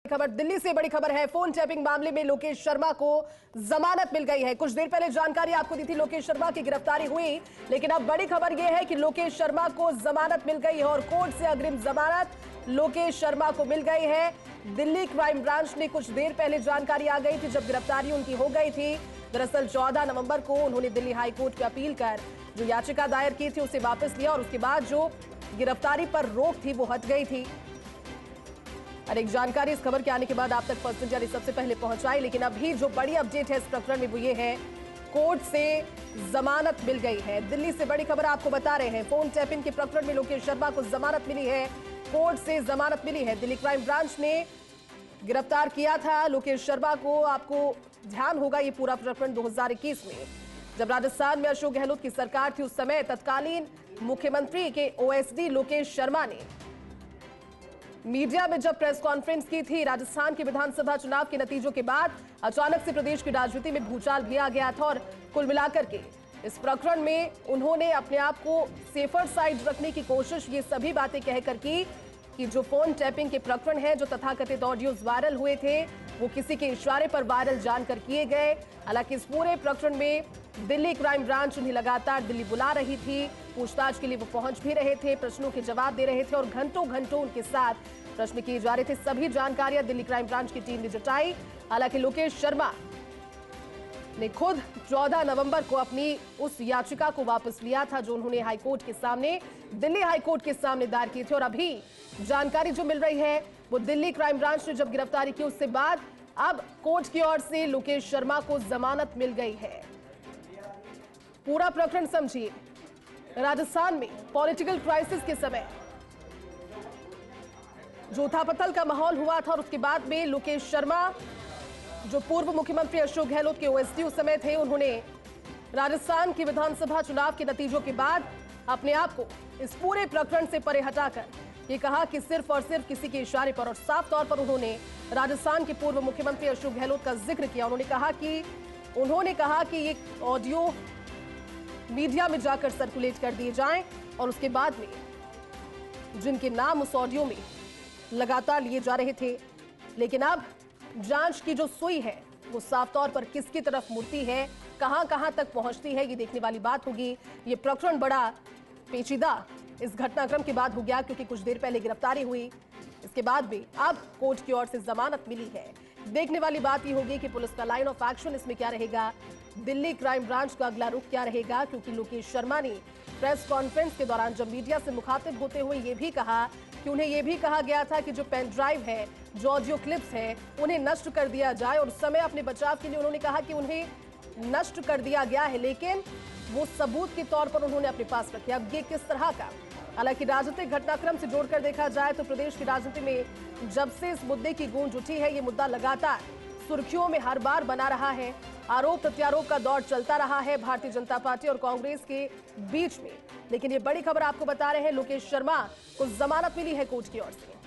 खबर दिल्ली से बड़ी खबर है। फोन टैपिंग मामले में लोकेश शर्मा को जमानत मिल गई है। कुछ देर पहले जानकारी आपको दी थी लोकेश शर्मा की गिरफ्तारी हुई, लेकिन अब बड़ी खबर यह है कि लोकेश शर्मा को जमानत मिल गई है और कोर्ट से अग्रिम जमानत लोकेश शर्मा को मिल गई है। दिल्ली क्राइम ब्रांच ने कुछ देर पहले जानकारी आ गई थी जब गिरफ्तारी उनकी हो गई थी। दरअसल 14 नवंबर को उन्होंने दिल्ली हाईकोर्ट में अपील कर जो याचिका दायर की थी उसे वापस लिया और उसके बाद जो गिरफ्तारी पर रोक थी वो हट गई थी। और एक जानकारी इस खबर के आने के बाद आप तक फर्स्ट इंडिया ने सबसे पहले पहुंचाई, लेकिन अभी जो बड़ी अपडेट है इस प्रकरण में वो ये है कोर्ट से जमानत मिल गई है। दिल्ली से बड़ी खबर आपको बता रहे हैं। फोन टैपिंग के प्रकरण में लोकेश शर्मा को जमानत मिली है, कोर्ट से जमानत मिली है। दिल्ली क्राइम ब्रांच ने गिरफ्तार किया था लोकेश शर्मा को। आपको ध्यान होगा ये पूरा प्रकरण 2021 में जब राजस्थान में अशोक गहलोत की सरकार थी, उस समय तत्कालीन मुख्यमंत्री के ओएसडी लोकेश शर्मा ने मीडिया में जब प्रेस कॉन्फ्रेंस की थी। राजस्थान के विधानसभा चुनाव के नतीजों के बाद अचानक से प्रदेश की राजनीति में भूचाल भी आ गया था और कुल मिलाकर के इस प्रकरण में उन्होंने अपने आप को सेफर साइड रखने की कोशिश ये सभी बातें कहकर की कि जो फोन टैपिंग के प्रकरण है, जो तथाकथित ऑडियोज वायरल हुए थे, वो किसी के इशारे पर वायरल जानकर किए गए। हालांकि इस पूरे प्रकरण में दिल्ली क्राइम ब्रांच उन्हें लगातार दिल्ली बुला रही थी, पूछताछ के लिए वो पहुंच भी रहे थे, प्रश्नों के जवाब दे रहे थे और घंटों घंटों उनके साथ प्रश्न किए जा रहे थे। सभी जानकारियां दिल्ली क्राइम ब्रांच की टीम ने जुटाई। हालांकि लोकेश शर्मा ने खुद 14 नवंबर को अपनी उस याचिका को वापस लिया था जो उन्होंने हाईकोर्ट के सामने, दिल्ली हाईकोर्ट के सामने दायर की थी। और अभी जानकारी जो मिल रही है वो दिल्ली क्राइम ब्रांच ने जब गिरफ्तारी की उससे बाद अब कोर्ट की ओर से लोकेश शर्मा को जमानत मिल गई है। पूरा प्रकरण समझिए। राजस्थान में पॉलिटिकल क्राइसिस के समय जो उथापथल का माहौल हुआ था और उसके बाद में लोकेश शर्मा जो पूर्व मुख्यमंत्री अशोक गहलोत के ओएसडी उस समय थे, उन्होंने राजस्थान के विधानसभा चुनाव के नतीजों के बाद अपने आप को इस पूरे प्रकरण से परे हटाकर ये कहा कि सिर्फ और सिर्फ किसी के इशारे पर और साफ तौर पर उन्होंने राजस्थान के पूर्व मुख्यमंत्री अशोक गहलोत का जिक्र किया। उन्होंने कहा कि ये ऑडियो मीडिया में जाकर सर्कुलेट कर दिए जाएं और उसके बाद में जिनके नाम उस ऑडियो में लगातार लिए जा रहे थे, लेकिन अब जांच की जो सुई है वो साफ तौर पर किसकी तरफ मुड़ती है, कहां तक पहुंचती है, ये देखने वाली बात होगी। ये प्रकरण बड़ा पेचीदा इस घटनाक्रम के बाद हो गया क्योंकि कुछ देर पहले गिरफ्तारी हुई, इसके बाद भी अब कोर्ट की ओर से जमानत मिली है। देखने वाली बात ये होगी कि पुलिस का लाइन ऑफ एक्शन इसमें क्या रहेगा, दिल्ली क्राइम ब्रांच का अगला रुख क्या रहेगा, क्योंकि लोकेश शर्मा ने प्रेस कॉन्फ्रेंस के दौरान जब मीडिया से मुखातिब होते हुए ये भी कहा कि उन्हें यह भी कहा गया था कि जो पेन ड्राइव है, जो ऑडियो क्लिप्स है, उन्हें नष्ट कर दिया जाए और उस समय अपने बचाव के लिए उन्होंने कहा कि उन्हें नष्ट कर दिया गया है, लेकिन वो सबूत के तौर पर उन्होंने अपने पास रखे। अब ये किस तरह का, हालांकि राजनीतिक घटनाक्रम से जोड़कर देखा जाए तो प्रदेश की राजनीति में जब से इस मुद्दे की गूंज उठी है, ये मुद्दा लगातार सुर्खियों में हर बार बना रहा है। आरोप प्रत्यारोप का दौर चलता रहा है भारतीय जनता पार्टी और कांग्रेस के बीच में, लेकिन ये बड़ी खबर आपको बता रहे हैं लोकेश शर्मा को जमानत मिली है कोर्ट की ओर से।